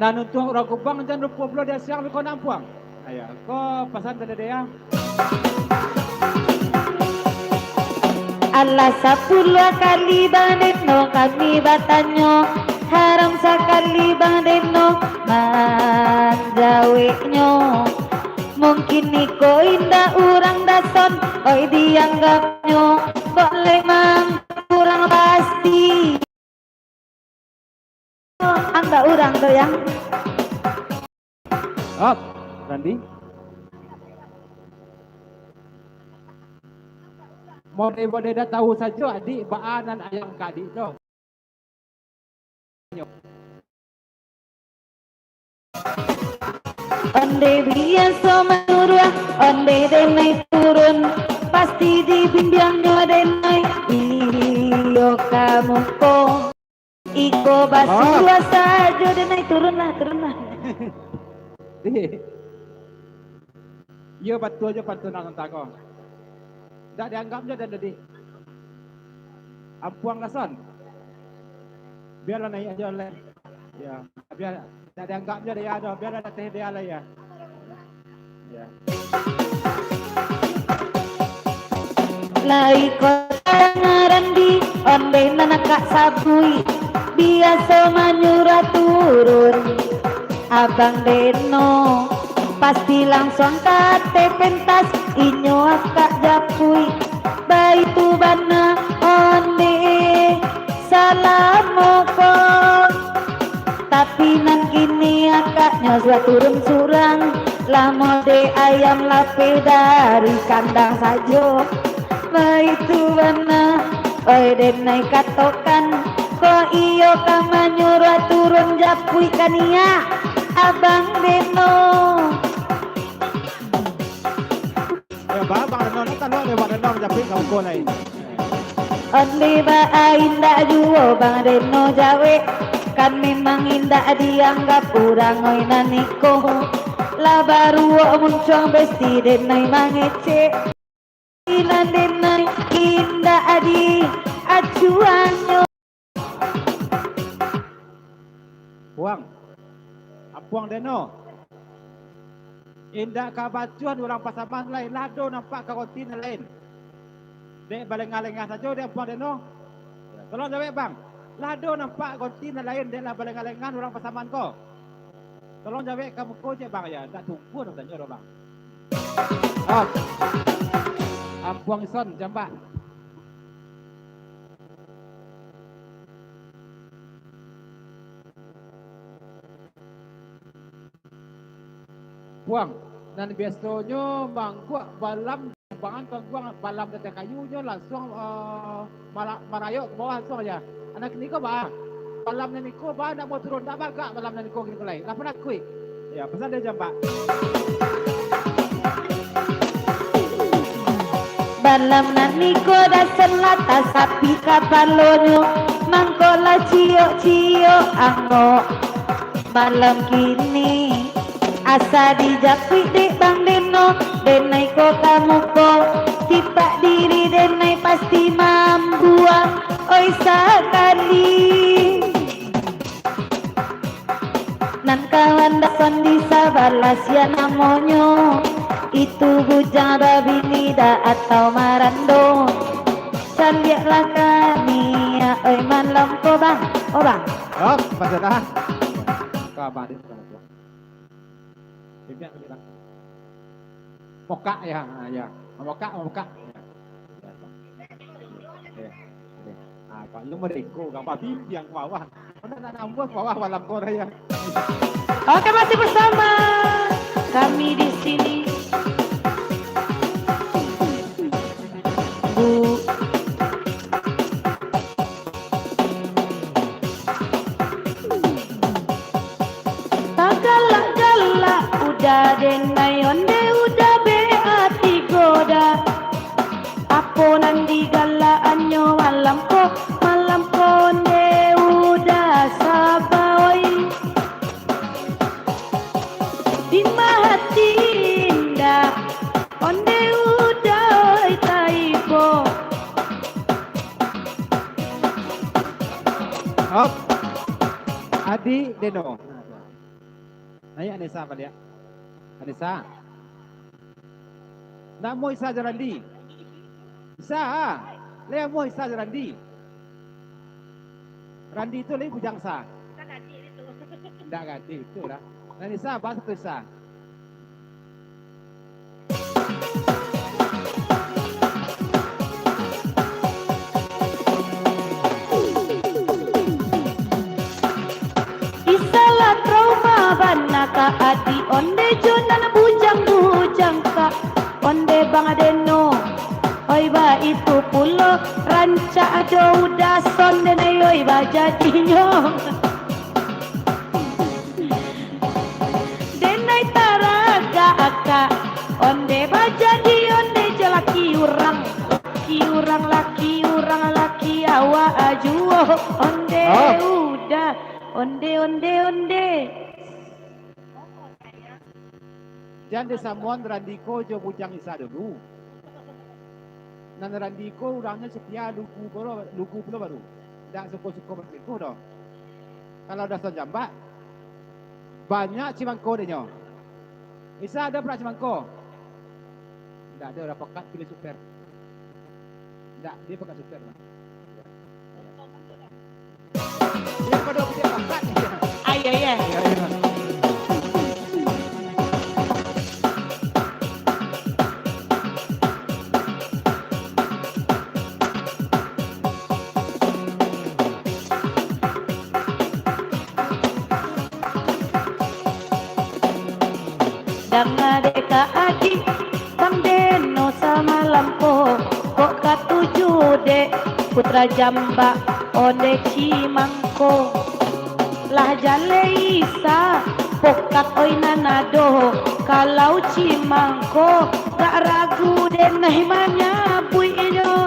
Nanuntuh orang kubang jangan lupa belum dia siang kau nampuang. Ayah, kau pesan tadi dia. Allah 10 kali bang Deno kami batanyo haram sekali bang Deno manjaweknyo mungkin niko indah urang dason oi dianggapnyo boleh mang kurang pasti anda urang tuh yang Op, Randi. Mode dah tahu saja adik baanan ayam kadik tu. Onde biasa menurun, onde denai turun, pasti dibimbingnya denai. Iyo kamu ko, iko basua saja denai turunlah. Iya betul aja pantun nak entah kau. Tak dianggapnya dan tadi. Ampuang lason. Biarlah naik aja oleh. Ya, biar tak dianggapnya dia ada, biarlah teh dia lah ya. Ya. Lai kota ngarandi, onde nanakak sabui, biasa manyurah turun. Abang Deno pasti langsung kate pentas inyo akak japui baitu bana onde salamoko tapi nang kini akaknya sudah turun surang lamo de ayam lape dari kandang sajo baitu bana oi denai katokan ko iyo kamanyura turun japui kania Abang Deno. Ya, Bang Deno ni kan ada Bang Deno japit kau kau lain. Onde ba indah juo Bang Deno jawe kan memang indah dianggap urang oi naniko. La baru muncul besti denai mangece. Ilan denai indah adi acuanyo. Puang Deno. Indah kabacuan orang pasaman lain lado nampak karotin lain. Dek baleng-alengah saja dia Puang Deno. Tolong jawab bang. Lado nampak karotin lain dek lah baleng-alengah orang pasaman ko. Tolong jawab kamu ko je bang ya. Tak tunggu nak tanya bang. Oh. Puang Ison jambak. Puang dan biasanya bangku balam bangan pangguang balam dari kayunya langsung marayok ke bawah langsung aja. Anak ni ko ba? Balam ni ko ba nak mau turun tak baga balam ni ko gitu lain. Apa nak kui? Ya pesan dia jambak. Balam nani ko dasan lata sapi kapalonyo mangkola cio ango balam kini asa dijapui dek Bang Deno denai ko kamu ko tipak diri denai pasti mambuang oi sekali nan kawan dasan di sabalas ya namonyo itu bujang rabinida atau marando saliaklah kami ya oi malam ko bang Oh pasal kabar dia Moka ya, ya. Moka. Kalau mereka gambar pipi yang bawah, mana nak nambah bawah malam Korea. Oke, masih bersama kami di sini. Bu. Tak galak-galak udah denai onde udah beati goda. Apo nang digalaannya malam ko onde udah sabaoi. Di mahati indah onde udah taibo. Hop. Adi Deno. Ayo Anissa balik. Anissa. Nak mau Isa jalan di. Isa. Leh mau Isa jalan di. Randi itu lagi bujang Sa. Kan ganti itu. Tidak ganti itu lah. Anissa bahasa tu Isa. Isalah trauma bana ka adi onde jonan bujang ka onde bang adeno oi ba itu pulo ranca ado udah sonde na oi ba jadinya denai taraga aka onde ba jadi onde jelaki laki awa ajuo onde udah onde. Jangan disamuan Randiko jo bujang Isa dulu. Nan Randiko orangnya setia lugu pula baru. Tak suka-suka berpikir dah. Kalau dah sejambak, banyak cimangko dia. Isa ada pernah cimangko? Tak ada, dah pekat pilih super. Tak, dia pekat super. Dia pada pilih pekat. Iya. Danga deka adi Kang Deno sama lampo kok katuju dek putra jamba onde cimangko lah jale Isa pokat oi nanado kalau cimangko gak ragu den nahimanya bui inyo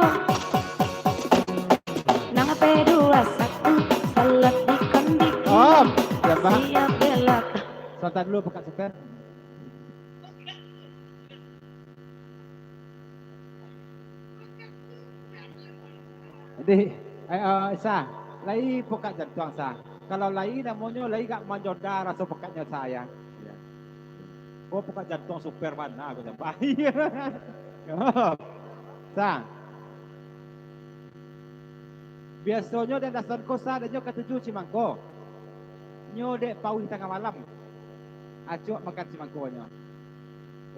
nang pedua satu salat di kandik Jambak. siap belak Sontak dulu pekat super. Jadi, Isa, lai pekat jantung Sa. Kalau lai namanya lai gak manjoda rasa pekatnya saya. Oh pekat jantung Superman, nah aku jambak. Sa. Biasanya dan dasar kosa dan nyo ketujuh cimangko. Nyo dek pauh tengah malam. Acok makan cimangko nyo.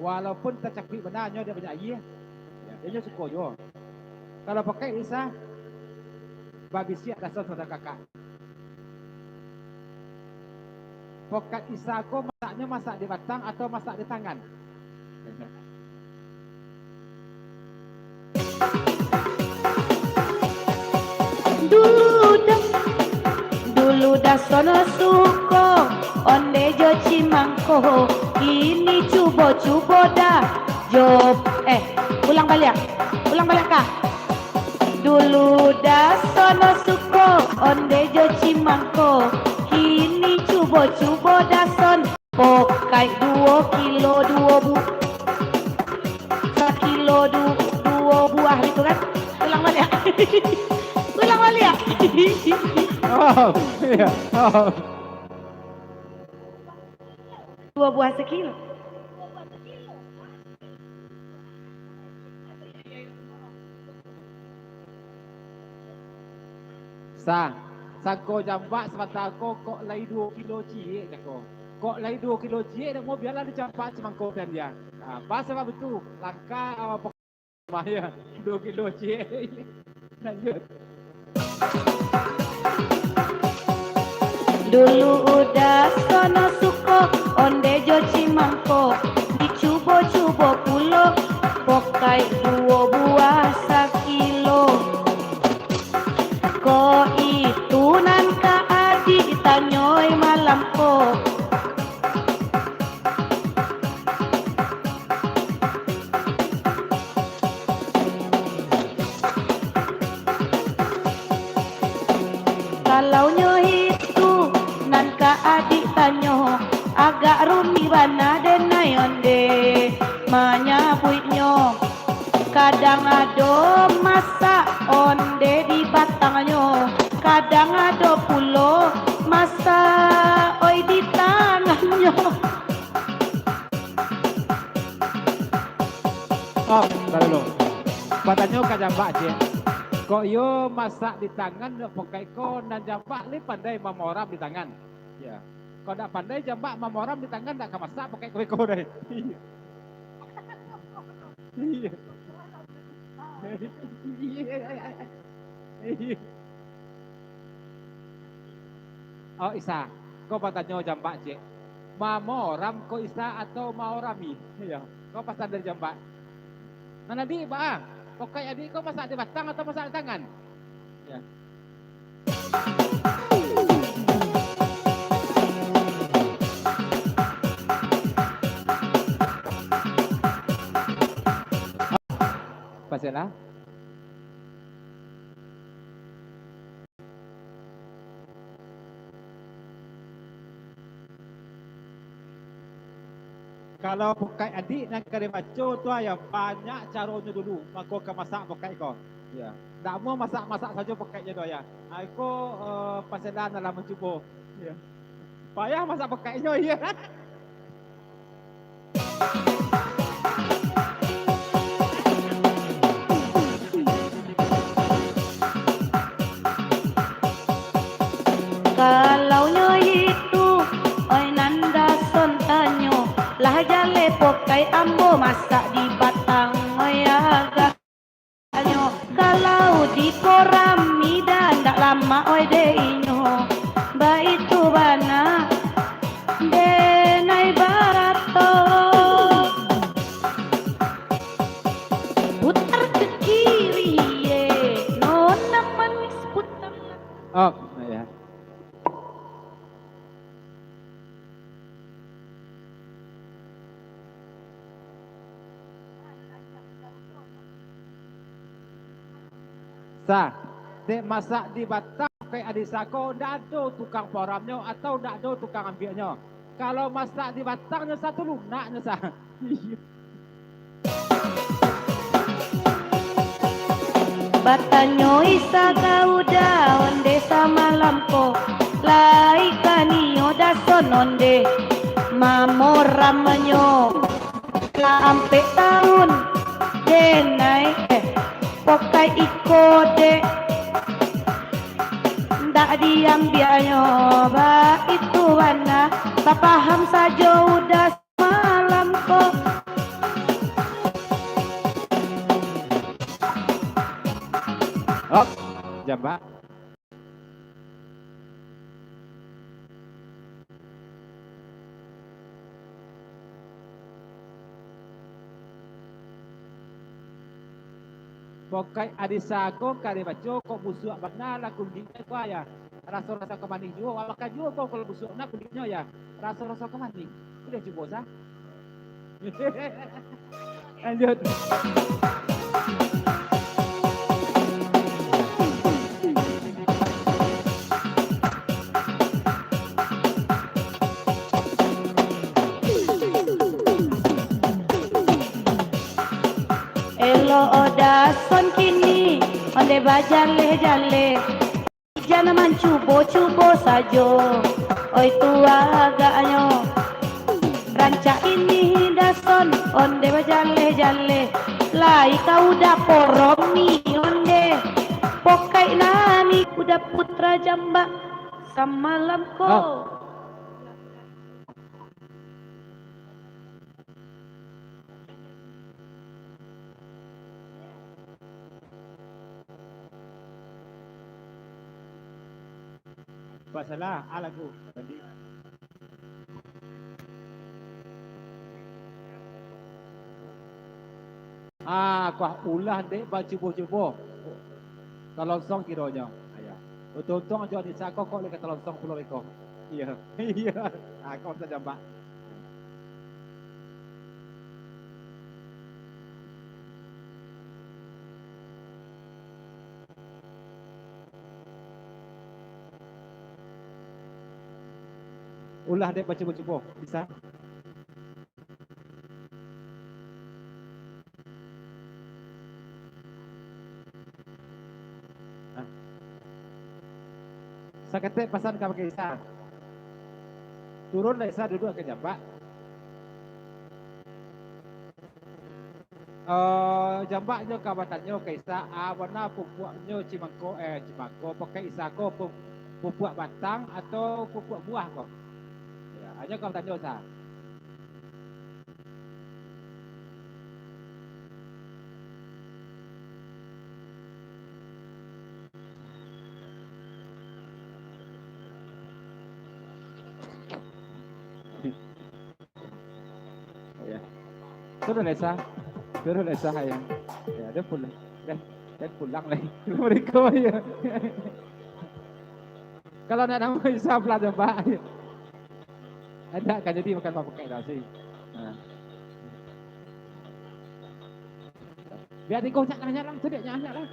Walaupun tercakik benar nyo dia banyak iya. Dia nyo suka jo. Kalau pakai Isa babi siap dasar saudara kakak. Pokat Isa ko masaknya masak di batang atau masak di tangan? Dulu dah sono suko onde jo cimangko ini cubo dah job ulang balik kak. Dulu dah sono suko onde jo cimangko kini cubo dah son pokai 2 kilo 2 bu 1 kilo 2 buah itu kan ulang balik Oh, iya. Oh. 2 buah sekilo. Sangko jambak semata aku kok lai 2 kilo cie jako. Kok lai 2 kilo cie dan mau biarlah dijambak semangko dan dia. Nah, pas apa betul? Langkah apa bahaya 2 kilo cie. Lanjut. Dulu udah sono suko onde jo cimangko dicubo pulo pokai 2 buah sekilo. Ko itu nan ka adi tanyoi malam ko kalau nyo itu nan ka adi nyo. Oh, tar dulu. Patanya ka jambak je. Kok yo masak di tangan pakai ko dan jambak ni pandai mamoram di tangan. Ya. Kau tak pandai jambak mamoram di tangan tak masak pakai ko deh. Iya. Iya. Oh Isa, kau patanya jambak je. Mamoram ko Isa atau maorami? Iya. Kau pasal dari jambak. Nah nanti bang, pakai adik kau masak di batang atau masak di tangan? Ya. Pasal. Kalau pakai adik nak kari maco tu ya banyak caranya dulu. Maka kau masak pakai kau. Ya. Tak mau masak-masak saja pakai je tu ya. Aku pasalan dalam mencuba. Ya. Payah masak pakai je ya. Kalau nyo itu oi nanda son tanyo lah jale pokai ambo masak di batang oi agak nyo. Kalau di koram mida ndak lama oi de inyo ba itu bana de nai barato putar ke kiri ye nona manis putar. Oh, ya. Sah, dek masak di batang kayak adik sako, ndak ada tukang poramnya atau ndak ada tukang ambilnya. Kalau masak di batangnya satu lunaknya sah. Batanyo isa kauda onde sama lampo lai kanio dason onde mamoramanyo ampe tahun denai pokai ikode ndak diambianyo ba itu wana tak paham saja udah malam kok. Oh, jambak. Pokai adisako kare baco kok busuk bakna la kundingnya ko ya. Rasa-rasa kemaning juga, makan juga kok kalau busuk nak kundingnya ya. Rasa-rasa kemaning. Udah coba sah. Lanjut. Elo oda son kini onde bajale jale jana mancubo sajo oi tua agaknyo ranca ini dason onde bajale jale lai kau da poromi onde pokai nani kuda putra jamba samalam ko. Oh. Pasalah alagu tadi. Kuah ulah dek baca-baca. Kalau song kiranya. Ayah. Betul-betul aja di sako kok lek kalau song pulau eko. Iya. Iya. Kau saja mbak. Ulah dek baca-baca. Bisa? Saya kata pesan kau pakai Isa. turun Lesa duduk ke jambak. Jambaknya kawatannya kaisa warna pupuknya cimangko pakai isako pupuk batang atau pupuk buah kok. Ya, hanya kawatannya sa. Ya. Turun Lesa yang. Ya, dia pulang lagi. Mereka ya. Kalau nak nama Isa pelan jambak. Ada kan jadi makan pakai nasi. Biar dikocak kan nyarang tu dia nyanyi lah.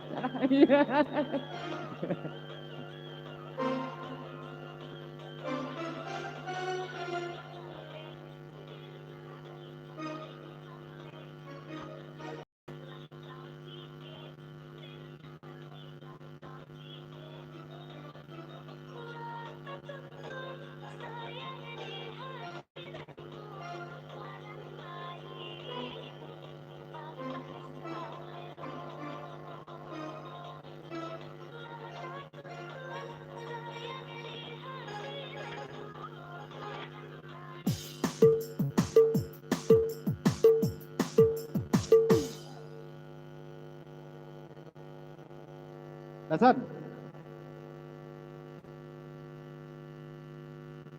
Hasan.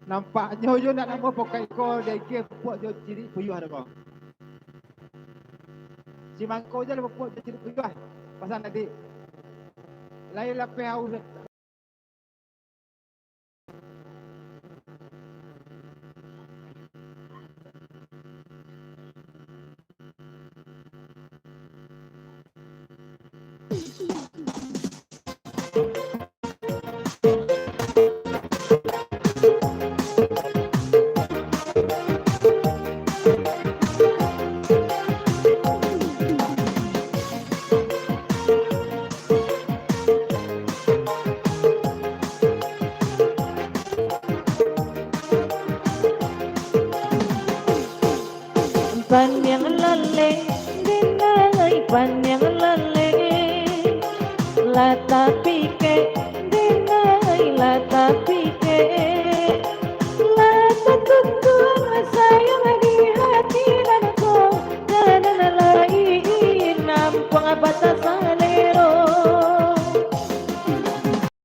Nampaknya yo nak nama pakai ko dia ke pupuk jo ciri puyuh ada kau. Si mangko je le pupuk jo ciri puyuh. Pasal tadi. Lain lapeh au. Panjang lele, dinai panjang lele, lata pike, dinai lata pike, lata tuntun sayang di hati danku, dan lain nampang batas salero.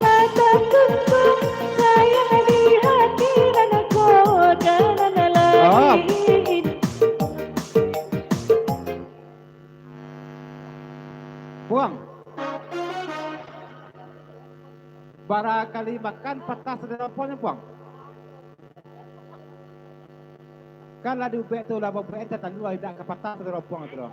Lata tuntun sayang di hati danku, dan lain. Buang. Barangkali makan patah sederapanya buang. Kan ladu bek tu lah bek tu tandu tidak ke patah sederapang tu.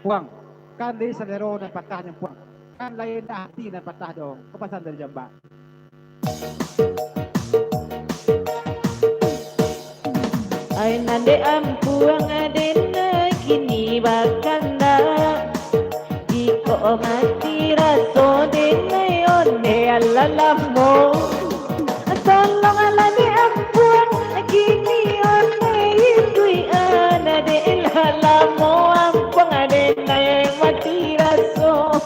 Puang, kan di sedero dan patahnya puang. Kan lain hati dan patah dong. Kepasan dari jambak. Ay nande ampuang adena kini bakanda Iko mati raso denay onde alalamo Tolong alani ampuang kini onde itu'y ana de ilalamo Ampuang adenay mati raso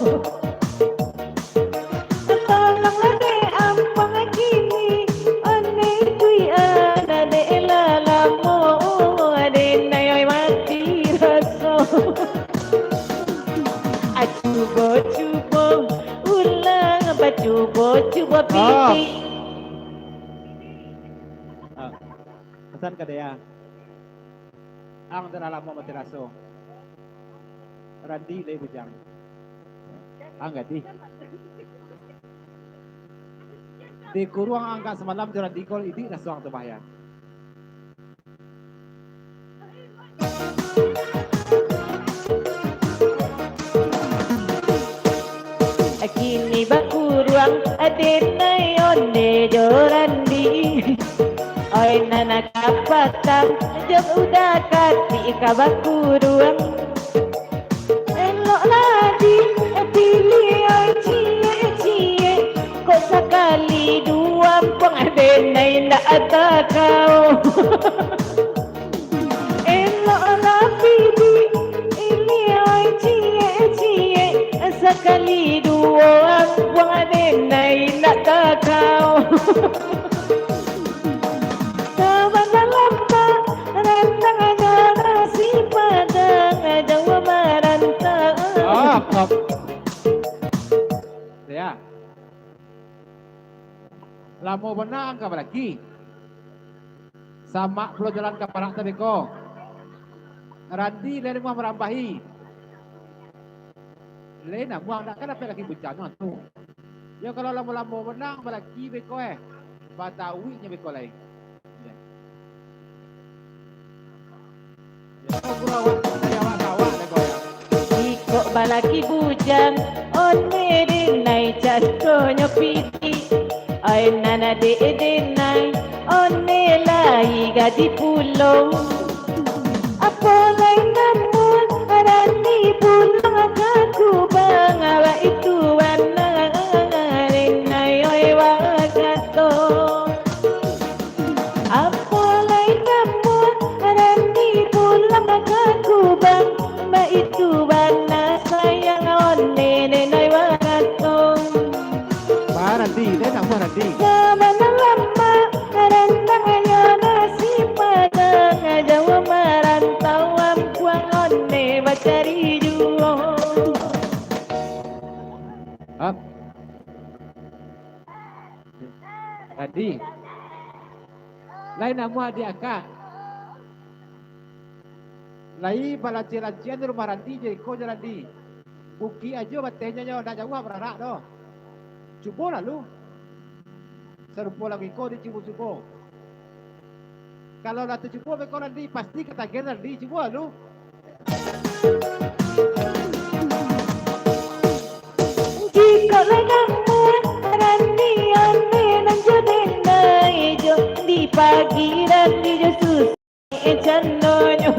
Tolong alani ampuang kini onde itu'y ana de ilalamo Adenay mati raso Cubo-cubo ulang cubo-cubo pipi Pesan ke dia. Ang dalam mo matiraso. Randi lay bujang. Angga di. Di kuruang angka semalam tu randi kol idi rasuang tu bahaya. Kini bakuruang ade Randi. Oi nana kapatang jog udah kati kabaku ruang. Elok lagi pilih oi cie kok sekali dua pengadenai ndak ada kau. Elok lagi pilih oi cie sekali dua pengadenai ndak ada kau. Ya. Lamo benang ka lagi. Sama perlu jalan ke parak tadi ko. Randi lain mau merambahi. Lain nak buang nak kan apa lagi bencana tu. Ya kalau lamo benang lagi beko Batawi nya beko lain. Ya. Ya kurang dari awak beko ya. Kok balaki bujang on nai caskonyo piti ay nana de nai on lai gadi pulo apo lai namun arani pulang aku bang awa itu wana nai oi wakato apo lai namun arani pulang aku bang ma itu wana sayang on nenai wakato Randi, dia nak buat Randi. sama lama rantangnya nasi padang Jawa merantau ampuang onne bacari duo. Up. Randi. Lain nama dia kak. Lain bala cian rumah Randi jadi kau Randi. Buki aja batenya nyawa nak jawab berarak doh. Cuba lalu. Serupa lagi kau di cuba. Kalau nak cuba kau Randi pasti ketagihan Randi cuba lalu. Jika lagamu Randi ane nanjodenai jo di pagi Randi jo susi chanonyo.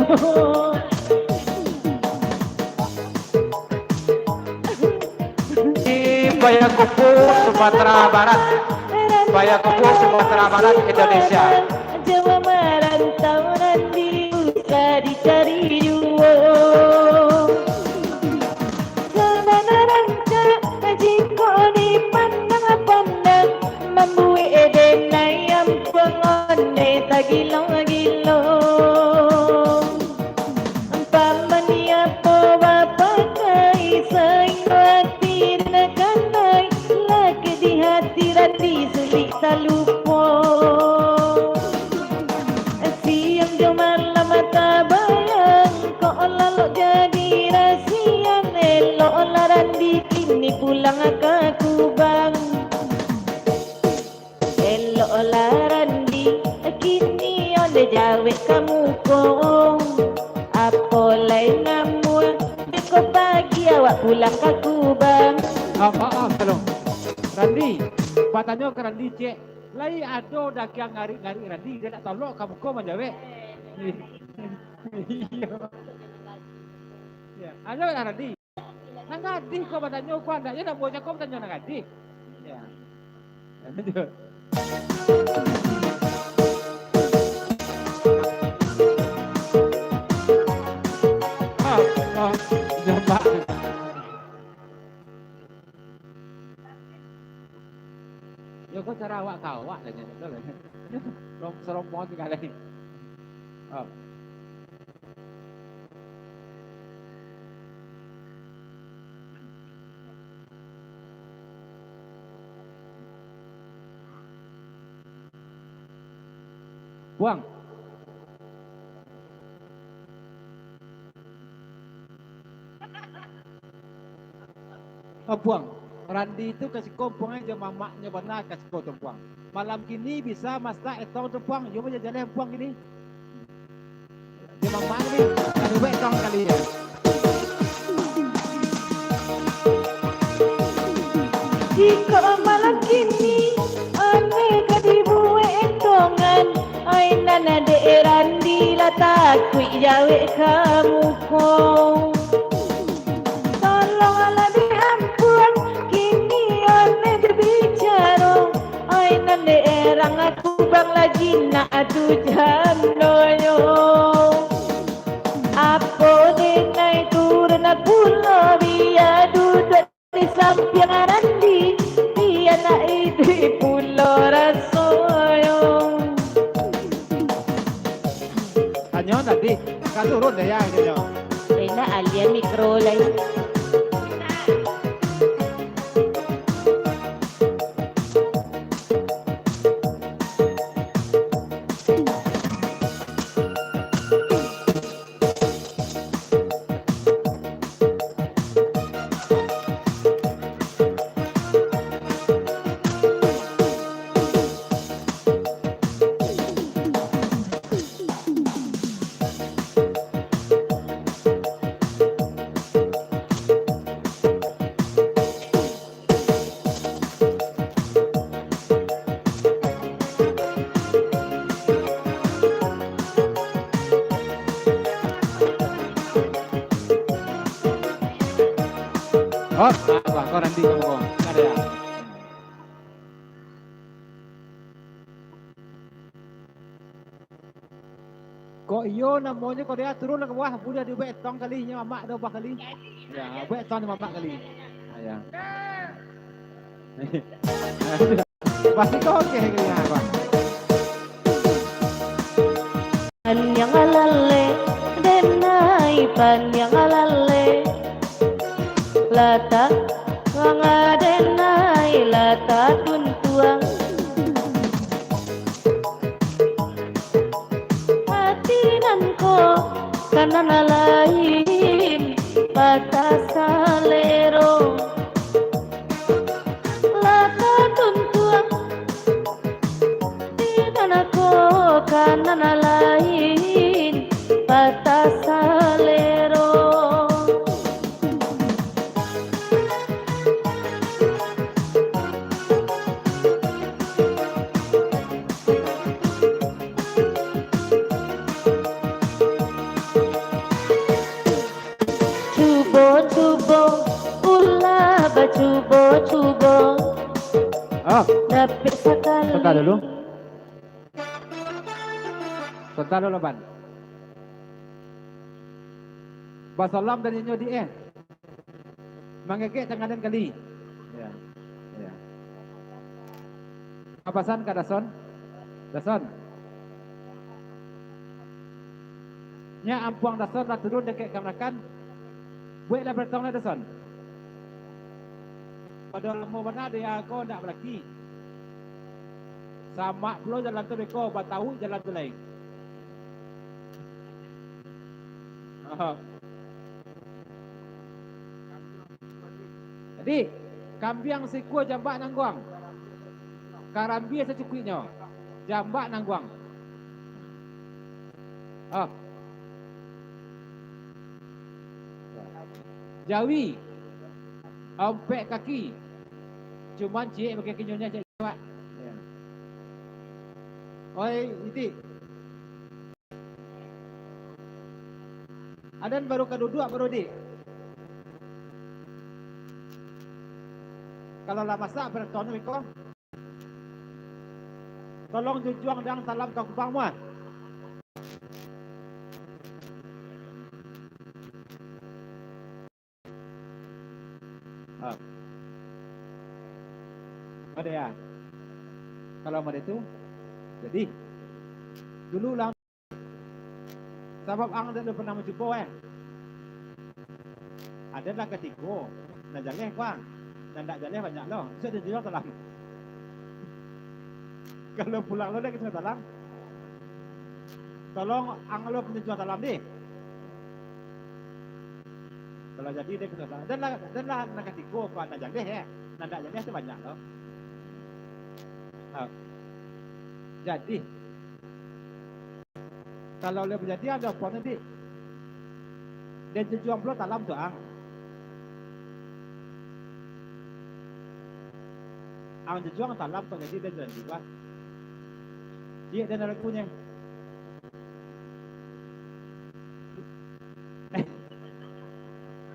Payakumbuh Sumatera Barat. Payakumbuh Sumatera Barat Indonesia. Jawa merantau Randi usah dicari juo. Sana rangka jiko dipandang membuat edenai ampun onde tagilo. Pamani apa bapak kai saing kanai lagi di hati Randi sulit salupo. Siang jam malam mata bayang kok lalu jadi rahsia elok lah Randi kini pulang ke Kubang. Elok lah Randi kini oleh jawab kamu kong. Apa lain namun kau pagi awak pulang ke Kubang. Maaf kalau Randi, patanya ke Randi cek. Lai ado dak yang ngari-ngari Randi dia nak tolong kamu kau menjawab. Ya, ada Randi. Nang ngadi kau patanya kau anda, ya nak buatnya kau patanya nang ngadi. Ya. Lanjut. Nampak. Ya kau cara awak kawak lah nyanyi betul lah. Serompong tiga lagi. Buang. Buang. Randi itu kasih kompong aja mamaknya benar kasih kau tempuang. Malam kini bisa masak etong tempuang. Jom aja jalan tempuang gini. Dia mamak ni. Ada buat etong kali ya. Jika malam kini aneh kui jawe kamu ko. Tolong ala diampun kini one berbicara. Oi nande erang aku bang lagi nak adu janoyo. Apo denai turun pulau biar duduk di samping randi biar naik di pulau rasoyo. Tanyo tadi kan turun deh ya gitu. Ina alien mikro lain. Oh, bang, kau nanti kamu kau. Ada ya. Kok iyo namanya kau dia turun ke bawah, budak dia betong kalinya, mak dia berapa kali? Ya, betong dia mak kali. Ya. Pasti kau okey kali ya, bang. Pan yang alale, denai pan yang alale. Lata wanga denai lata tuntuang. Hatinanko kanan lain patah salero. Lata tuntuang tinanako kanan lain patah salero. Cubo Oh, tapi sekali. sebentar dulu. Sebentar dulu, Ban. Basalam dan inyo di mangeke tanganan kali. Ya. Ya. Apasan ka dason? Dason. Nya ampuang dason lah turun dekat kamerakan. Buat lah bertong lah dason. Pada lama mana dia kau nak berlaki. Sama pulau jalan tu beko, batahu jalan tu lain. Jadi, kambiang sikua jambak nangguang. Karambi secukupnya. Jambak nangguang. Jawi. Ompek kaki. Cuman cik pakai kinyonya cik jawab. Ya. Oi, Iti. Adan baru keduduk baru di. Kalau lah masak bertonu iko. Tolong jujuang dan salam kau kubang muat. Ada ya. Kalau ada itu, jadi dulu lang. Sebab ang dah pernah mencuba adalah ketika nak jalan kuang, dan tak jalan banyak loh. Saya jual talam. Kalau pulang lo dah kita talam. Tolong ang lo penjual talam deh. Kalau jadi dia kita talam. Dan lah nak ketika kuang nak jalan ya, nak jalan tu banyak loh. Jadi kalau dia menjadi ada apa nanti dia jual pula talam tu ang jual talam tu jadi dia jalan juga dia dan lakunya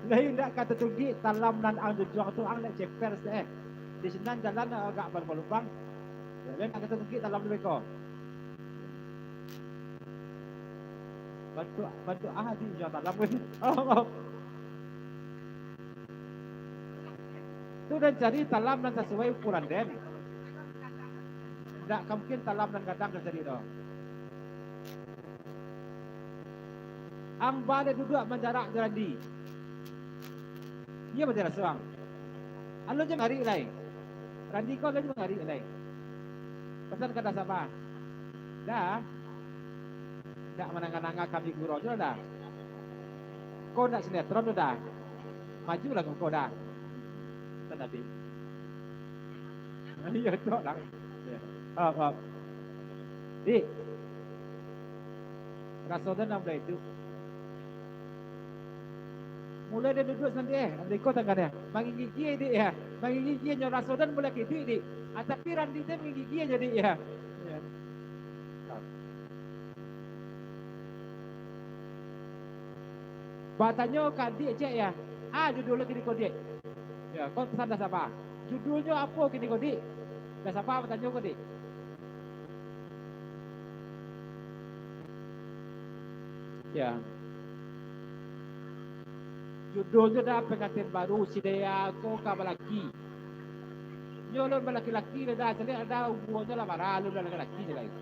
Lain dak kata tugi talam nan ang juang tu ang nak ceper di senan jalan agak berlubang. Lain dak kata tugi talam lebih ko. Bantu di jual talam pun. Oh. Tu dan cari talam nan sesuai ukuran den. Tak mungkin talam dan kadang dan cari dah. Ang bade duduk menjarak jadi. Ia berjarak seorang. Alo je ngari lain. Randi kau je ngari lain. Pesan kata siapa? Dah. Tak menangga-nangga kami guru je dah. Kau nak sinetron dah. Maju lah kau dah. Tetapi. Iya tu lah. Apa? Di. Rasulullah nak bela itu. Mulai dia duduk sendiri Andi kau tengah bagi gigi dia bagi gigi nyo Rasulullah mulai gitu di. Tapi randi dia bagi gigi jadi ya. Batanya kadik cek ya. Judulnya kini kau dik. Ya, kau pesan dah siapa? Judulnya apa kini kau dik? Dah siapa bertanya kau dik? Ya. Judulnya dah pengantin baru si dia kau kabalaki. Nyolon balaki-laki dah jadi ada hubungannya lah marah lu dah laki je lagi.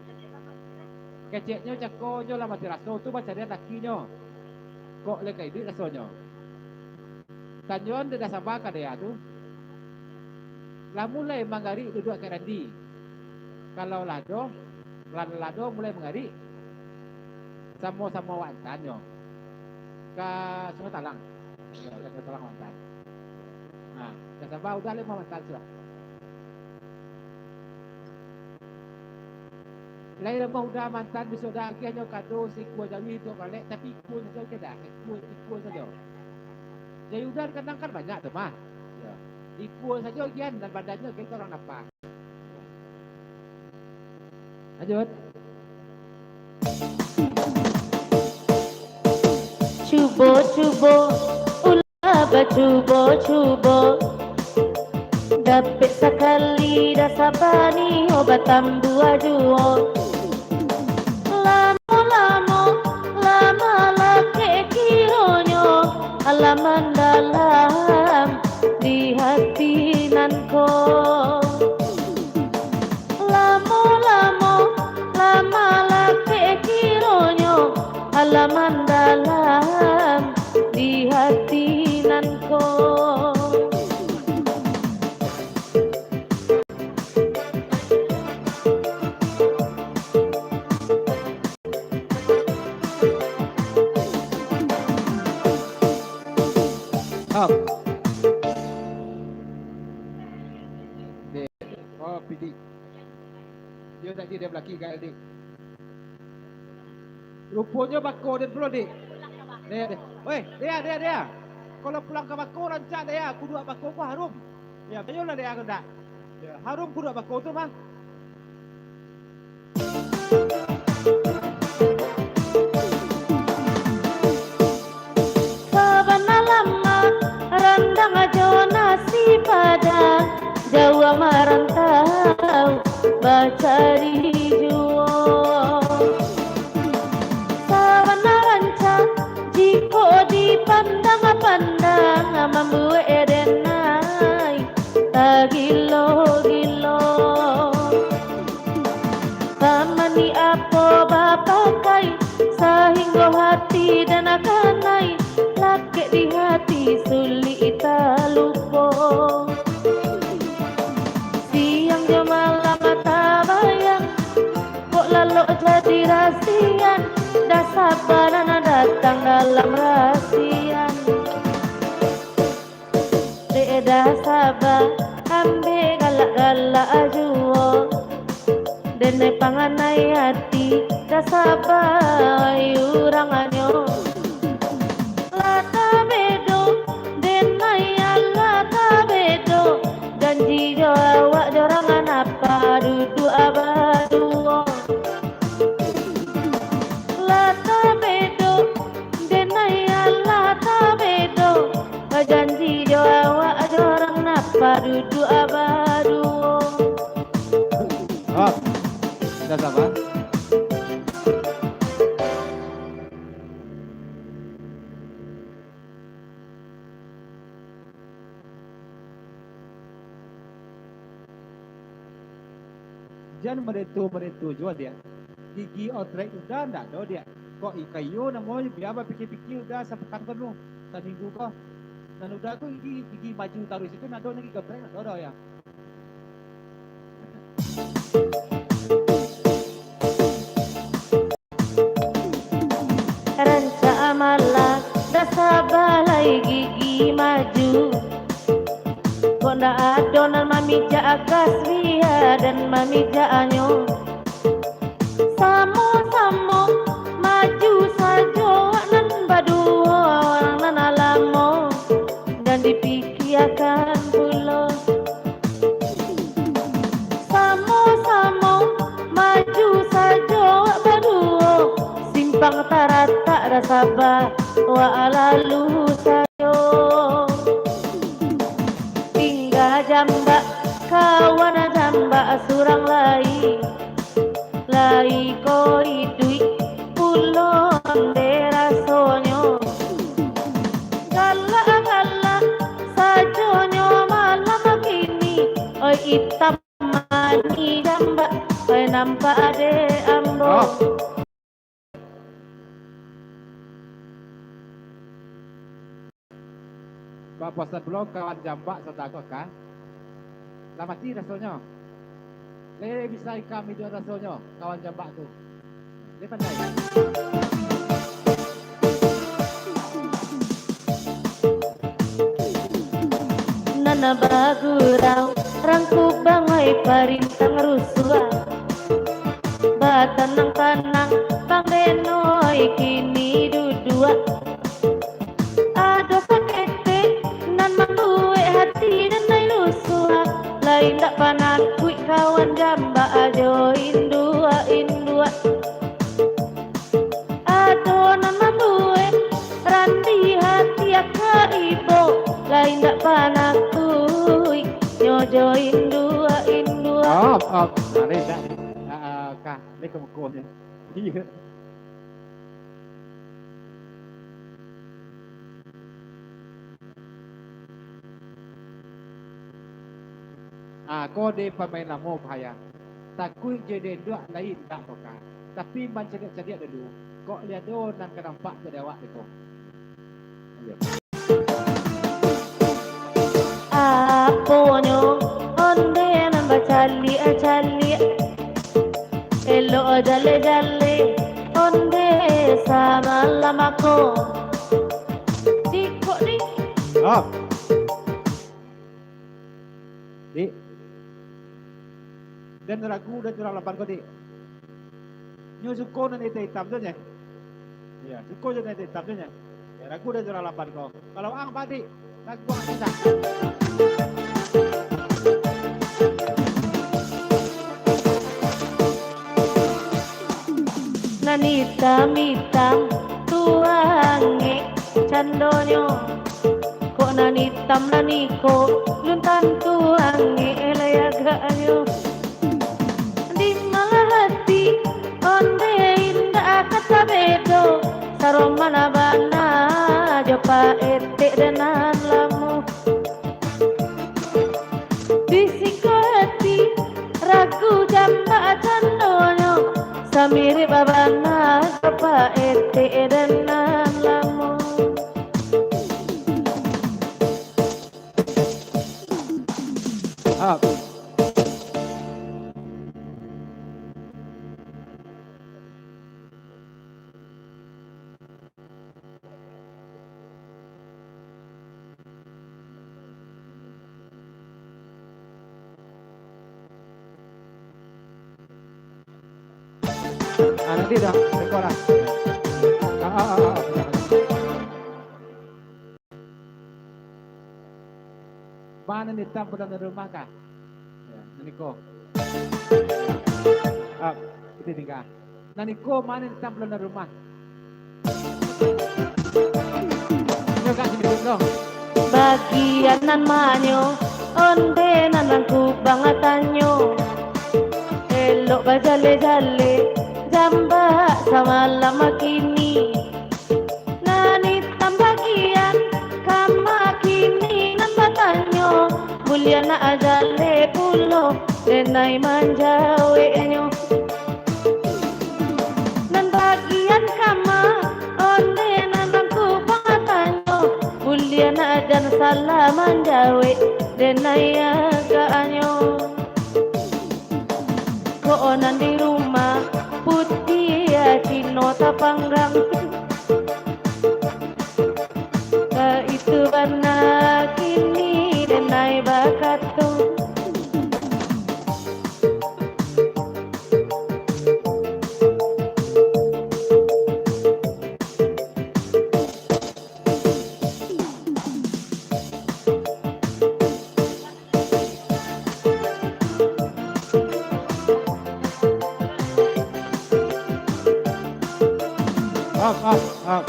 Keceknya cakonya lah mati raso tu macam dia lakinya. Kok lekai di rasonya. Tanyon dah sabar ka dia tu. Lah mulai mangari duduk ke randi. Kalau lado mulai mangari. Sama-sama wantannya. Ka Sungai Talang. Sungai Talang wantan. Nah, dah sabar udah 5 wantan sudah. Lain lemah udah mantan besok dah akhirnya kado si kuah jawi tu balik tapi kuah saja ke dah. Kuah saja. Jadi udah kadang kan banyak tu mah. Ya. Ikut saja gian dan badannya kita orang nampak. Lanjut. Cuba ulah bercuba dapat sekali dah sabani obatan dua jua. Lama laki kironyo halaman dalam di hati nanko. Lama laki kironyo halaman dalam di hati nanko. PD. Dia tadi dia belaki kat adik. Rupanya bako dia dulu adik. Dia. Weh, dia. Kalau pulang ke bako rancak dia, kudu bako ku harum. Ya, bayolah dia aku dak. Ya, harum kudu bako tu mah. Rendang aja nasi padang Jawa merantau bacari jual Sawana rancang jiko dipandang-pandang membuat edenai tak gilo-gilo Tamani apa bapakai sehingga hati dan akanai laki di hati sulit tak lupa siang jam malam mata bayang kok lalu jadi rasian dah sabar datang dalam rasian dah sabar ambil galak-galak ajuo dan panganai hati dah sabar ayurang anyo lata bedo denai lata bedo janji jo awak jorangan apa duduk abadu lata bedo denai lata bedo Oh, sudah sabar. Jangan meretu juga dia. Gigi otrek udah enggak do dia. Kok ikayo namanya biar pikir-pikir udah sepekan penuh. Seminggu kok. Dan udah aku gigi maju taruh situ nado lagi otrek do ya. Ranca amalah dasa balai gigi maju. Kona adonan mamija kasria dan mamija anyo. Samo maju sajo nan badua orang nan alamo dan dipikirkan pulo. Samo maju sajo badua simpang tarata rasaba wa alalu sajo. Tinggal jamba kawan jamba surang lai ko idui pulon dera sonyo gala sajonyo malam kini oi hitam mani jamba oi nampak ade ambo. Kau posan blog kawan jambak setago kan? Lama ti rasanya. Le bisa kami dua rasanya kawan jambak tu. Le pandai. Nana bagurau rangku bangai parintang rusua. Batanang tanang bang denoi kini dudua. Ado sakete nan manduwe hati dan nai lusua. Lain tak panak kui kawan jamba ajo indua. Ado nan manduwe randi hati aka ibo. Lain tak panak kui nyojo indua. Oh, mari dah. Kah, ni kemukun ni. Iya. Kau de pemain lama bahaya. Takui jadi dua lain tak pokan. Tapi macam cedik dulu. Kau lihat do nan nampak tu dewak itu. Aponyo onde nan bacali elo jalle onde sama lamako diko di. Oh. Di. Dan ragu dan curang lapan kau di. Nyo suko nan itu hitam tu nya. Ya, suko je nan itu hitam tu nya. Ya, ragu dan curang lapan kau. Kalau ang padi, ragu ang tidak. Nanitam tuange candonyo kok nanitam naniko luntan tuange elayaganyo di malah hati onde indah kata bedo saromana bana jopa etek denan lamu bisiko hati ragu jamba candonyo samiri babana jopa etek denan lamu. Up. Nanti dah sekolah. Mana ni tam dalam rumah kah? Nani ko. Itu tinggal. Nani ko mana ni tam dalam rumah? Nyoga sini dong. Bagian nan manyo onde nan ku bangatanyo elok bajale-jale jamba sama lama kini nani tambagian kama kini nan batanyo mulia na ajale pulo denai manjawe nyo nan bagian kama onde nanangku pangatanyo mulia na ajan salah manjawe denai agaanyo koonan di rumah putih ya cino tapanggang ka itu bana kini denai bakatu Up.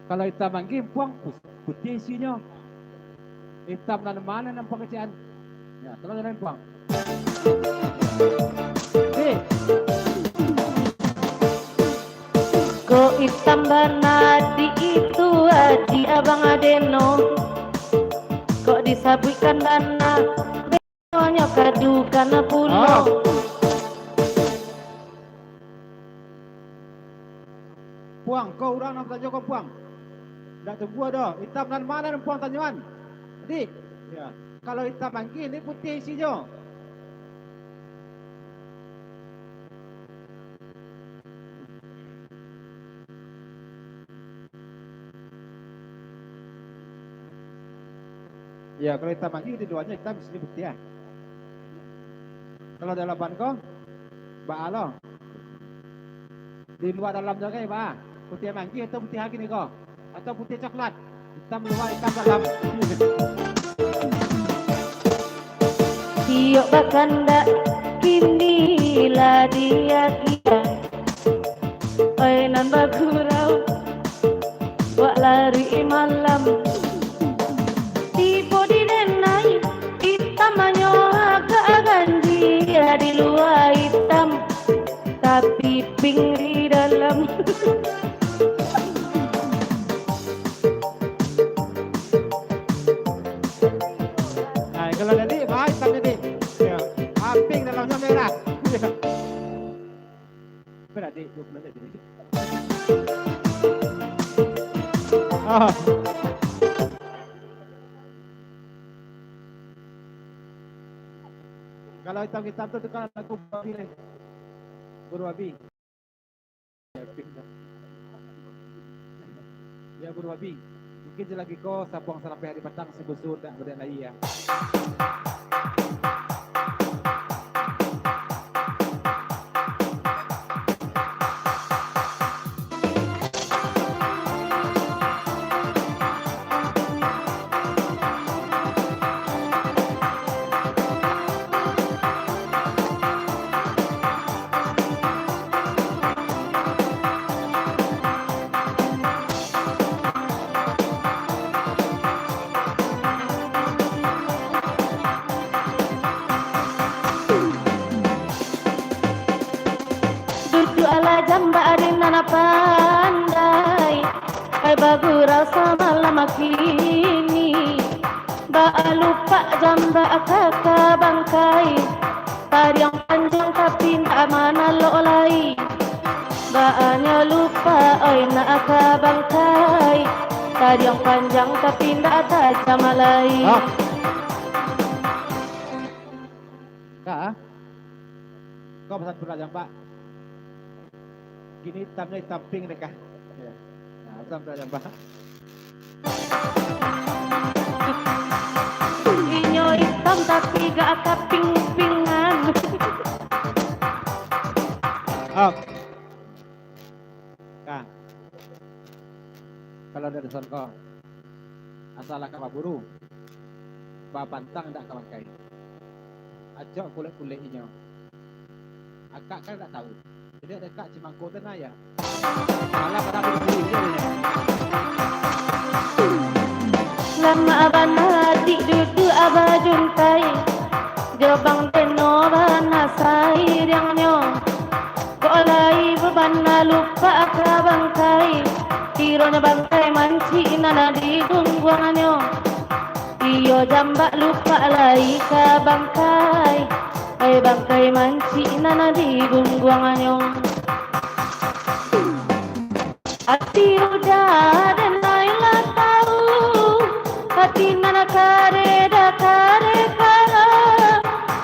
Kalau hitam manggil puang putih isinya. Hitam dan mana yang pengertian? Ya, terus jalan puang. Ko hitam banadi itu di abang adeno kok disabutkan dana benonya kadu karena pulau Puang, kau orang nak tanya kau puang. Tak tunggu dah. Hitam dan mana yang puang tanyaan? Adik. Ya. Kalau hitam manggil ni putih isinya. Ya, kalau hitam manggil keduanya hitam di sini putih ya. Kalau dalam ban kau, ba lo. Di luar dalam jaga ya, ba. Putih manggil atau putih lagi ni kau? Atau putih coklat? Hitam luar, hitam dalam. Tiok bakanda kini lah dia kia oi nan bagurau wak lari malam tibo di denai hitam manyo agak ganji di luar hitam tapi pink di dalam Nah, kalau jadi baik hitam jadi. Ya, pink dalamnya merah. Berarti 20 jadi. Oh. Kalau hitam-hitam tu kan aku pilih Guru Abi. Ya, pink dah. Ya Guru Abi. Mungkin lagi kau sapuang sampai hari petang sebesar tak berdek lagi ya. jamba adinana pandai kai bagurau sama lama kini ba lupa jamba akaka bangkai tariang panjang tapi tak mana lolai baanya lupa oi na aka bangkai tariang panjang tapi tak ada jamalai Kak, kau pesan pula jamba. Gini hitamnya hitam pink deh kak. Ya. Nah, pesan pula jamba. Inyo hitam tapi gak ada ping-pingan. Oh. Kak. Kalau dari son kau asal kau buru. Ba pantang tak kawan kai. Ajak kulit-kulit inyo. Akak kan tak tahu. Jadi ada kak cimangko tenaya. Malah pada bangkai, tironya bangkai manci nana di gungguanganyo. Iyo jambak lupa lagi ka bangkai, bangkai manci nana di gungguanganyo. Hati roda dan lainlah tahu, hati nana kare da kare kara.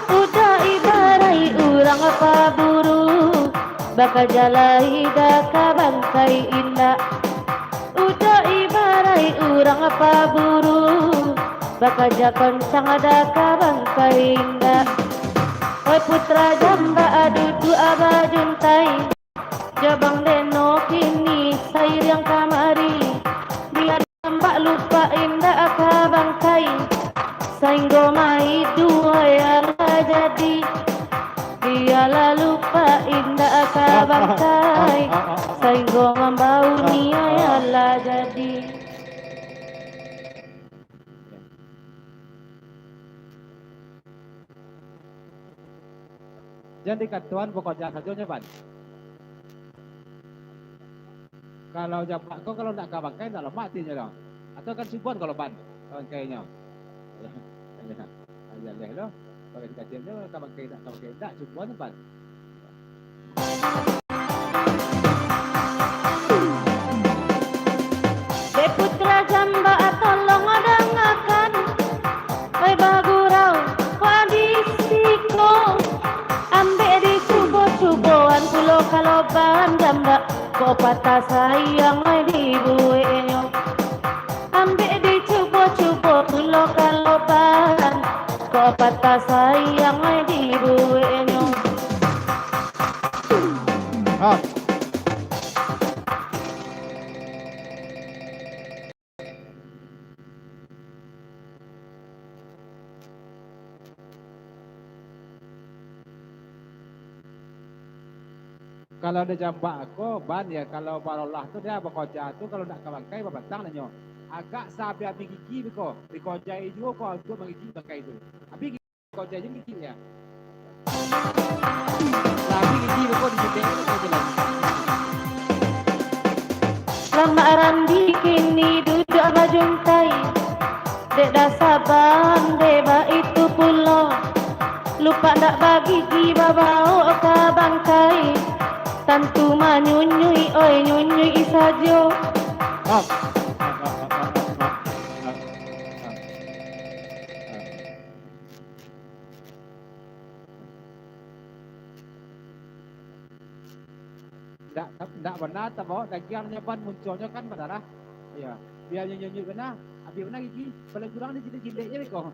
Udah ibarai urang apa buru, bakal jalai daka bangkai indah. Udah ibarai urang apa buru, bakal jakon sang daka bangkai indah. Oi putra jamba adudu abajuntai, jabang deno kini sair yang kamari. Biar jamba lupa indah aka bangkai, sainggo mai dua yang jadi. Biarlah lupa indah aka bangkai, sainggo membau niayalah jadi. Jadi katuan pokoknya saja Ban. Kalau jambak kau kalau nak kabangkai nak matinya dong. Atau kan subuan kalau Ban kabangkainya. Ya leh lo. Kalau dikacil dia kabangkai tak subuan Ban. Putra jamba tolong dengarkan, oi bagurau wadisiko, ambek di cubo-cuboan pulau kaloban jamba, kok patah sayang oi dibuenyo. Ambek di cubo-cubo pulau kaloban, kok patah sayang oi dibuenyo. Kalau ada jambak aku, Ban ya kalau barolah tu dia bekerja tu kalau nak kabangkai berbatang nanyo. Agak sampai api gigi beko, bekerja juga kau untuk menggigi bangkai itu. Api gigi bekerja je gigi ya. Api gigi beko di sini tu jalan. Lamaran bikini duduk bajuntai, dek dasaban deba itu pulau. Lupa ndak bagi giba bau ke bangkai, tantu manyunyui oi nyunyui sajo. Ndak benar tak bawa dagiannya Ban munculnya kan benar. Ya, biar nyunyui benar. Abi benar gigi, paling kurang ni jidik-jidiknya beko.